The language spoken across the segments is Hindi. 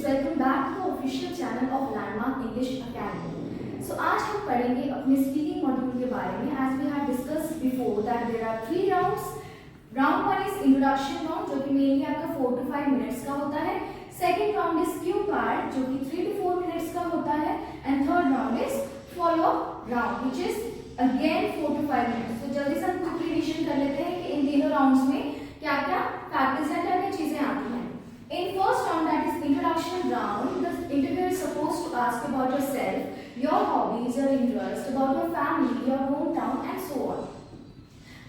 welcome back to the official channel of Landmark English Academy. So आज हम पढ़ेंगे अपने स्पीकिंग मॉड्यूल के बारे में. As we have discussed before that there are 3 rounds. Round 1 is introduction round जो कि mainly आपका 4 to 5 minutes का होता है. Second round is cue card जो कि 3 to 4 minutes का होता है. And third round is follow up round which is again 4 to 5 minutes. तो जल्दी से हम quick revision कर लेते हैं कि इन तीनों rounds में क्या-क्या factors and क्या चीजें आती हैं. In first round, that is introduction round, the interviewer is supposed to ask about yourself, your hobbies, your interests, about your family, your hometown, and so on.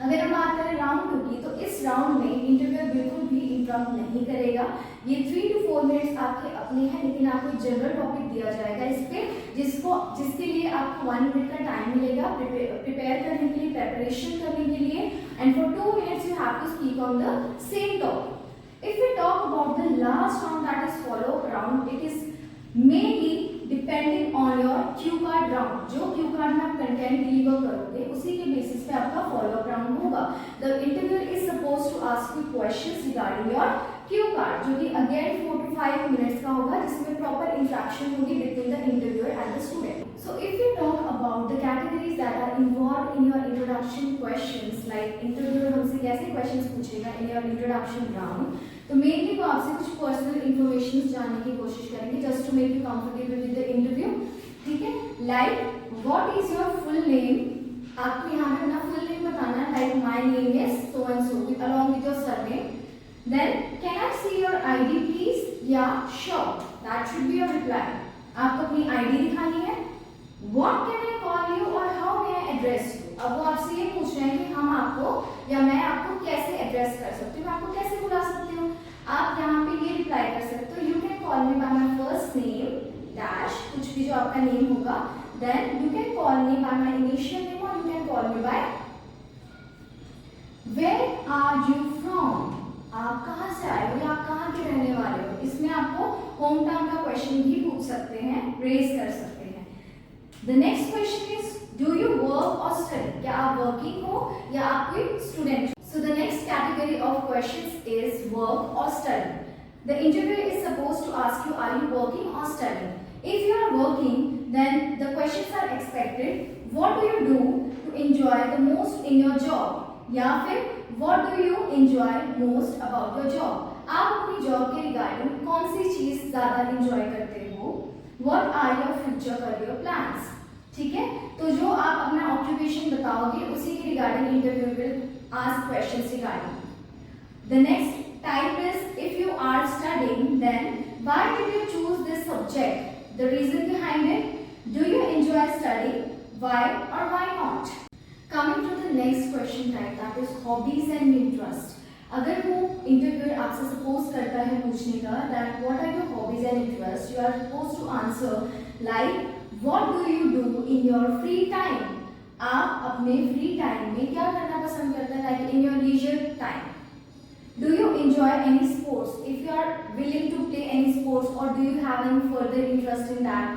अगर हम बात करें राउंड 2 की, तो इस राउंड में इंटरव्यूअर बिल्कुल भी इंटरप्ट नहीं करेगा. ये 3 to 4 मिनट्स आपके अपने हैं, लेकिन आपको एक जनरल टॉपिक दिया जाएगा इस पे, जिसके लिए आपको 1 मिनट का टाइम मिलेगा प्रिपेयर करने के लिए, प्रिपरेशन करने के लिए. And for 2 minutes you have to speak on the same topic. If we talk about the last round, that is follow-up round, it is mainly depending on your cue card round. जो cue card में आप content deliver करोगे, उसी के basis पे आपका follow-up round होगा. The interviewer is supposed to ask you questions regarding your cue card, जो कि again 4 to 5 minutes का होगा, जिसमें proper interaction होगी between the interviewer and the student. So if we talk about the categories that are involved in your introduction questions, like interviewer हमसे कैसे questions पूछेगा in your introduction round, तो मेनली वो आपसे कुछ पर्सनल इंफॉर्मेशन जानने की कोशिश करेंगे just to make you comfortable with the interview. ठीक है, like what is your full name. आपको यहाँ पे अपना फुल नेम बताना है, like my name is so and so with along with your surname. Then can I see your ID please, या sure, that should be your reply. आपको अपनी आईडी दिखानी है. What can I call you और how may I address you. अब वो आपसे ये पूछ रहे हैं कि हम आपको या मैं आपको कैसे एड्रेस कर सकती हूँ, आपको कैसे बुला सकती हूँ. आप यहाँ पे ये रिप्लाई कर सकते हो, you can call me by my first name dash, कुछ भी जो आपका नेम होगा. Then you can call me by my initial name और you can call me by where are you from. आप कहाँ से आए हो या आप कहाँ के रहने वाले हो. इसमें आपको होम टाउन का क्वेश्चन भी पूछ सकते हैं, रेज कर सकते हैं. The next question is do you work और स्टडी. क्या आप वर्किंग हो या आप कोई student. So the next category of questions is work or study. The interviewer is supposed to ask you, are you working or studying? If you are working, then the questions are expected. What do you do to enjoy the most in your job? या फिर what do you enjoy most about your job? आप अपनी जॉब के रिगार्डिंग कौन सी चीज ज्यादा एंजॉय करते हो? What are your future career plans? ठीक है, तो जो आप अपना ऑक्यूपेशन बताओगे उसी के regarding interview will ask questions regarding. The next type is if you are studying, then why did you choose this subject? The reason behind it. Do you enjoy studying? Why or why not? Coming to the next question type, that is hobbies and interest. अगर वो इंटरव्यूअर आपसे सपोज करता है पूछने का that what are your hobbies and interests, you are supposed to answer like what do you do in your free time. आप अपने फ्री टाइम में क्या करना पसंद करते हैं, like in your leisure time. Do you enjoy any sports, if you are willing to play any sports और do you have any further interest in that.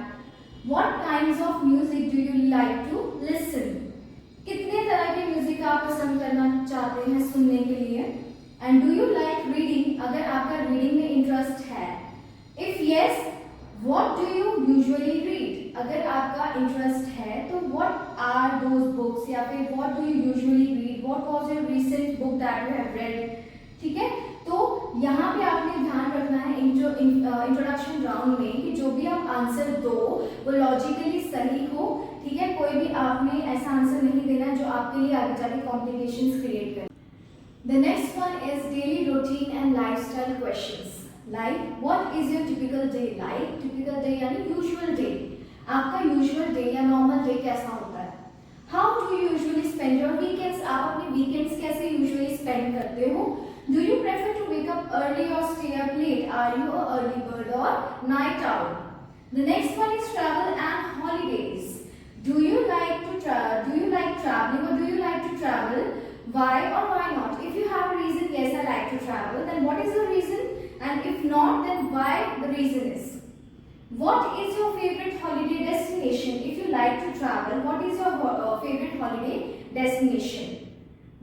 What kinds of music do you like to listen. कितने तरह के म्यूजिक आप पसंद करना चाहते हैं सुनने के लिए. And do you like reading, अगर आपका रीडिंग में इंटरेस्ट है. If yes, what do you usually read. अगर आपका इंटरेस्ट है तो व्हाट आर दोज बुक्स, या फिर what do you usually read, what was your recent book that you have read. ठीक है, तो यहाँ पे आपने ध्यान रखना है इंट्रोडक्शन राउंड में कि जो भी आप आंसर दो वो लॉजिकली सही हो. ठीक है, कोई भी आपने ऐसा आंसर नहीं देना जो आपके लिए आगे जाके कॉम्प्लिकेशंस क्रिएट करे. The next one is daily routine and lifestyle questions. Like what is your typical day. Like typical day यानी यूजुअल डे. आपका यूजुअल डे या नॉर्मल डे कैसा होता है. How do you usually spend your weekends. आप अपने वीकेंड्स कैसे यूजुअली स्पेंड करते हो. Do you prefer to wake up early और stay up late. Are you a early bird और night owl. The next one is travel and holidays. Do you like travelling और do you like to travel. Why or why not? If you have a reason, yes, I like to travel, then what is the reason? And if not, then why the reason is. What is your favorite holiday destination? If you like to travel, what is your favorite holiday destination?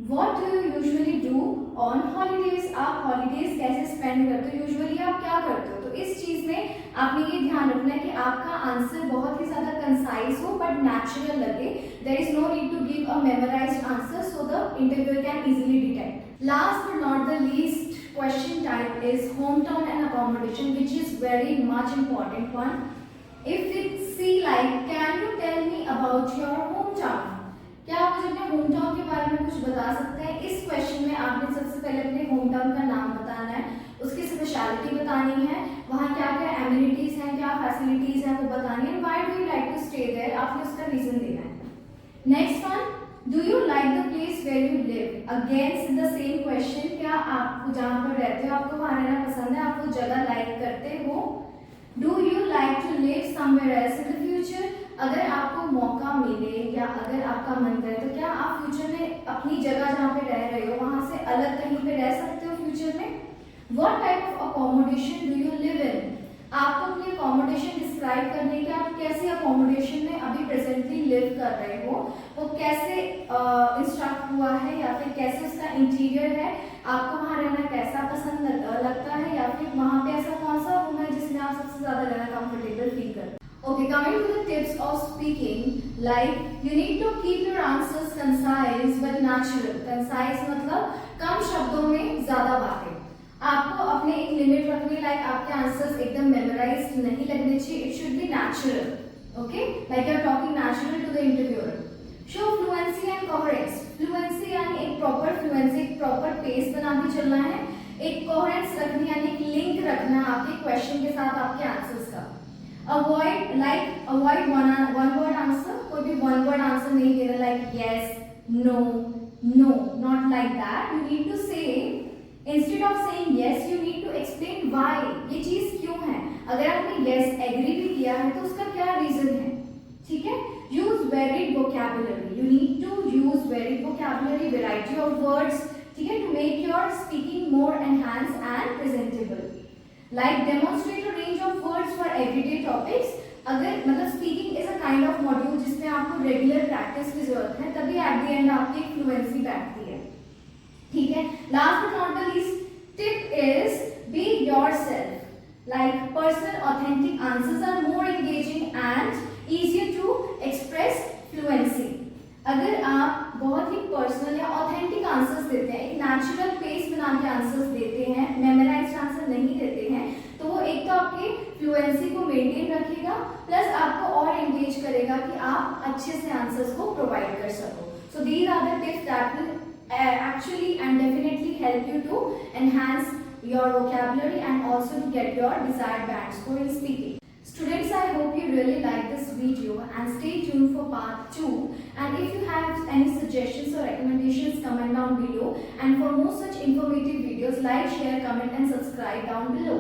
What do you usually do on holidays? आप holidays कैसे spend करते हो? Usually आप क्या करते हो? तो इस चीज में आपने ये ध्यान रखना है कि आपका आंसर बहुत ही ज्यादा कंसाइज हो बट नेचुरल लगे. There is no need to give a memorised answer so the interviewer can easily detect. Last but not the least question type is hometown and accommodation, which is very much important one. If we see like, can you tell me about your hometown? क्या आप मुझे अपने होमटाउन के बारे में कुछ बता सकते हैं? इस क्वेश्चन में आपने सबसे पहले अपने होमटाउन का नाम बताना है, उसकी स्पेशलिटी बतानी है, वहाँ क्या क्या एमिनिटीज हैं, क्या फैसिलिटीज हैं वो बतानी है. Why do you like to stay there, आपने उसका रीजन देना है. Next one, do you like the place where you live. Again the same question, क्या आप जहाँ पर रहते हो आपको वहाँ रहना पसंद है, आप वो जगह लाइक करते हो. Do you like to live somewhere else in the future. अगर आपको मौका मिले या अगर आपका मन करे तो क्या आप फ्यूचर में अपनी जगह जहाँ पे रह रहे हो वहाँ से अलग कहीं पे रह सकते हो फ्यूचर में. What type of accommodation do you live in. आपको अपनी अकोमोडेशन डिस्क्राइब करने की, आप कैसे अकोमोडेशन में अभी प्रेजेंटली लिव कर रहे हो, वो कैसे इंस्ट्रक्ट हुआ है या फिर कैसे उसका इंटीरियर है, आपको वहाँ रहना कैसा पसंद लगता है, या फिर वहाँ पे ऐसा कौन सा रूम है जिसमें आप सबसे ज्यादा रहना कंफर्टेबल फील करते हैं. Okay, coming to the tips of speaking, like you need to keep your answers concise but natural. Concise मतलब कम शब्दों में ज्यादा बातें. आपको अपने एक लिमिट रखनी, लाइक आपके आंसर्स एकदम मेमोराइज्ड नहीं लगने चाहिए. It should be natural. Okay, like you are talking natural to the interviewer. Show fluency and coherence. Fluency यानी एक प्रॉपर फ्लुएंसी, एक प्रॉपर पेस बना के चलना है. एक कोहेरेंस रखनी यानी एक लिंक रखना आपके क्वेश्चन के साथ आपके आंसर्स का. Avoid one word answer. कोई भी one word answer नहीं देना, like yes, no, no, not like that. You need to say, instead of saying yes, you need to explain why. ये चीज क्यों है. अगर आपने yes agree भी किया है तो उसका क्या reason है. ठीक है. Use varied vocabulary. You need to use varied vocabulary, variety of words. ठीक है, to make your speaking more enhanced and presentable. Like demonstrate a range of words for everyday topics. अगर मतलब speaking is a kind of module जिसमें आपको रेगुलर प्रैक्टिस की जरूरत है, तभी एट द एंड आपकी फ्लुएंसी बैठती है. ठीक है. Last but not the least tip is be yourself. Like personal authentic answers are more engaging and easier to express fluency. अगर आप बहुत ही पर्सनल या ऑथेंटिक आंसर्स देते हैं, एक नेचुरल पेस बना के आंसर्स देते हैं, मेमोराइज्ड आंसर नहीं देते हैं, तो वो एक तो आपकी फ्लुएंसी को मेंटेन रखेगा, प्लस आपको और एंगेज करेगा कि आप अच्छे से आंसर्स को प्रोवाइड कर सको. So these are the tips that will actually and definitely help you to enhance your vocabulary and also to get your desired band score in speaking. Students, I hope you really like this video and stay tuned for part 2. And if you have any suggestions or recommendations, comment down below. And for more such informative videos, like, share, comment and subscribe down below.